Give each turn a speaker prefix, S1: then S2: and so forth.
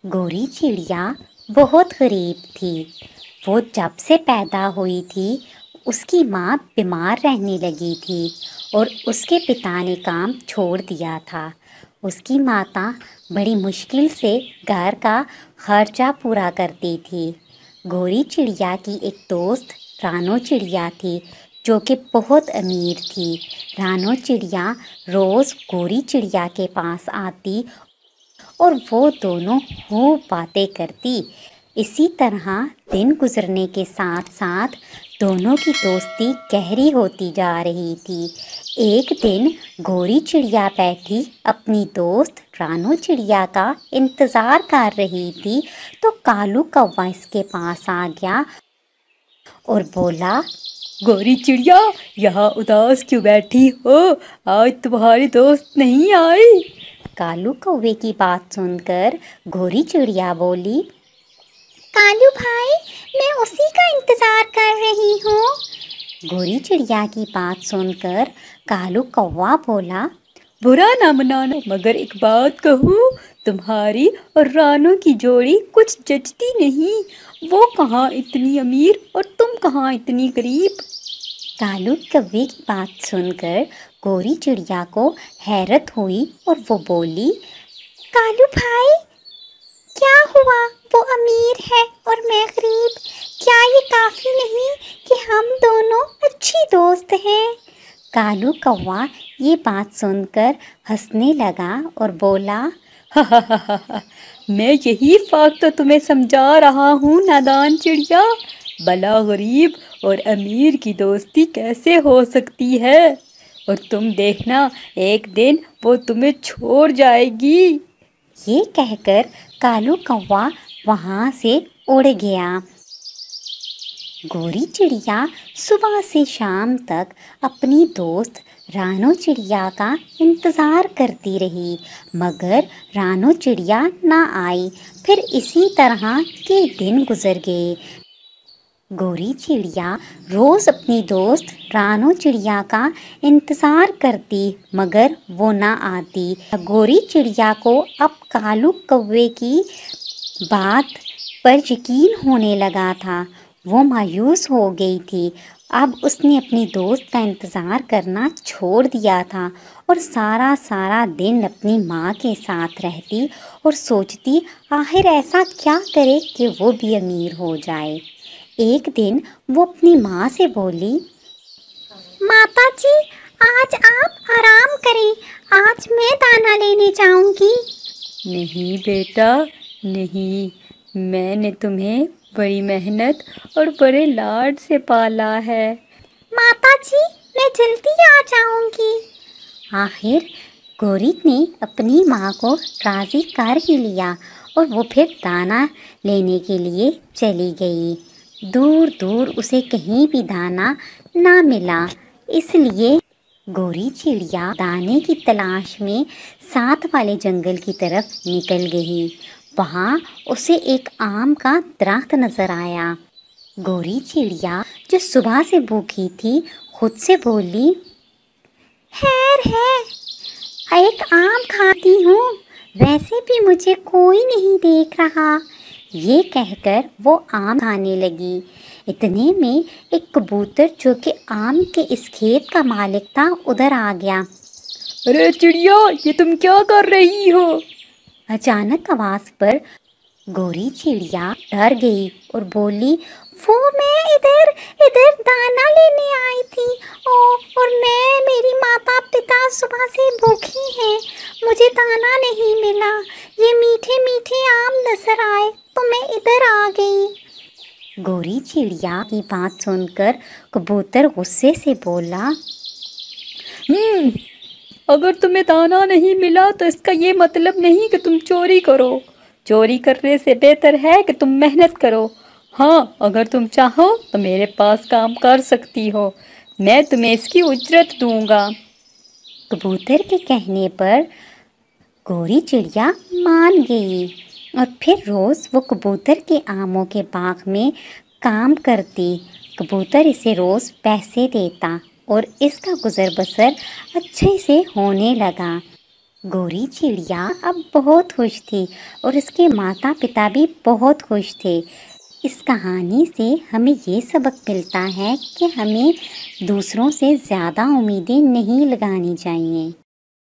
S1: गोरी चिड़िया बहुत गरीब थी। वो जब से पैदा हुई थी उसकी माँ बीमार रहने लगी थी और उसके पिता ने काम छोड़ दिया था। उसकी माता बड़ी मुश्किल से घर का खर्चा पूरा करती थी। गोरी चिड़िया की एक दोस्त रानो चिड़िया थी जो कि बहुत अमीर थी। रानो चिड़िया रोज़ गोरी चिड़िया के पास आती और वो दोनों खूब बातें करती। इसी तरह दिन गुजरने के साथ साथ दोनों की दोस्ती गहरी होती जा रही थी। एक दिन गोरी चिड़िया बैठी अपनी दोस्त रानो चिड़िया का इंतज़ार कर रही थी तो कालू कौवा इसके पास आ गया और बोला,
S2: गोरी चिड़िया, यहाँ उदास क्यों बैठी हो? आज तुम्हारी दोस्त नहीं आई?
S1: कालू कौवे की बात सुनकर गोरी चिड़िया बोली, कालू भाई, मैं उसी का इंतज़ार कर रही हूँ। गोरी चिड़िया की बात सुनकर कालू कौवा बोला,
S2: बुरा ना मनाना, मगर एक बात कहूँ, तुम्हारी और रानो की जोड़ी कुछ जचती नहीं। वो कहाँ इतनी अमीर और तुम कहाँ इतनी गरीब।
S1: कालू कौवे की बात सुनकर गोरी चिड़िया को हैरत हुई और वो बोली, कालू भाई, क्या हुआ? वो अमीर है और मैं गरीब, क्या ये काफ़ी नहीं कि हम दोनों अच्छी दोस्त हैं? कालू कौवा ये बात सुनकर हंसने लगा और बोला,
S2: मैं यही फाक तो तुम्हें समझा रहा हूँ नादान चिड़िया। भला गरीब और अमीर की दोस्ती कैसे हो सकती है? और तुम देखना, एक दिन वो तुम्हें छोड़ जाएगी।
S1: ये कहकर कालू कौवा वहाँ से उड़ गया। गोरी चिड़िया सुबह से शाम तक अपनी दोस्त रानो चिड़िया का इंतज़ार करती रही, मगर रानो चिड़िया ना आई। फिर इसी तरह के दिन गुजर गए। गोरी चिड़िया रोज़ अपनी दोस्त रानो चिड़िया का इंतज़ार करती, मगर वो ना आती। गोरी चिड़िया को अब कालू कौवे की बात पर यकीन होने लगा था। वो मायूस हो गई थी। अब उसने अपनी दोस्त का इंतज़ार करना छोड़ दिया था और सारा दिन अपनी माँ के साथ रहती और सोचती आखिर ऐसा क्या करे कि वो भी अमीर हो जाए। एक दिन वो अपनी माँ से बोली, माता जी, आज आप आराम करें, आज मैं दाना लेने जाऊंगी।
S2: नहीं बेटा, नहीं, मैंने तुम्हें बड़ी मेहनत और बड़े लाड से पाला है।
S1: माता जी, मैं जल्दी आ जाऊंगी। आखिर गोरी ने अपनी माँ को राज़ी कर ही लिया और वो फिर दाना लेने के लिए चली गई। दूर दूर उसे कहीं भी दाना ना मिला, इसलिए गोरी चिड़िया दाने की तलाश में साथ वाले जंगल की तरफ निकल गई। वहाँ उसे एक आम का दरख्त नज़र आया। गोरी चिड़िया जो सुबह से भूखी थी खुद से बोली, खैर है, एक आम खाती हूँ, वैसे भी मुझे कोई नहीं देख रहा। ये कहकर वो आम खाने लगी। इतने में एक कबूतर जो कि आम के इस खेत का मालिक था उधर आ गया।
S2: अरे चिड़िया, ये तुम क्या कर रही हो?
S1: अचानक आवाज़ पर गोरी चिड़िया डर गई और बोली, वो मैं इधर इधर दाना लेने आई थी और मेरी माता पिता सुबह से भूखी हैं, मुझे दाना नहीं मिला। ये मीठे मीठे आम नजर आए तो मैं इधर आ गई। गोरी चिड़िया की बात सुनकर कबूतर गुस्से से बोला,
S2: अगर तुम्हें दाना नहीं मिला तो इसका ये मतलब नहीं कि तुम चोरी करो। चोरी करने से बेहतर है कि तुम मेहनत करो। हाँ, अगर तुम चाहो तो मेरे पास काम कर सकती हो, मैं तुम्हें इसकी उजरत दूंगा।
S1: कबूतर के कहने पर गोरी चिड़िया मान गई और फिर रोज़ वो कबूतर के आमों के बाग में काम करती। कबूतर इसे रोज़ पैसे देता और इसका गुज़र बसर अच्छे से होने लगा। گوری چڑیا اب بہت خوش تھی اور اس کے ماتا پتا بھی بہت خوش تھے۔ اس کہانی سے ہمیں یہ سبق ملتا ہے کہ ہمیں دوسروں سے زیادہ امیدیں نہیں لگانی چاہیے۔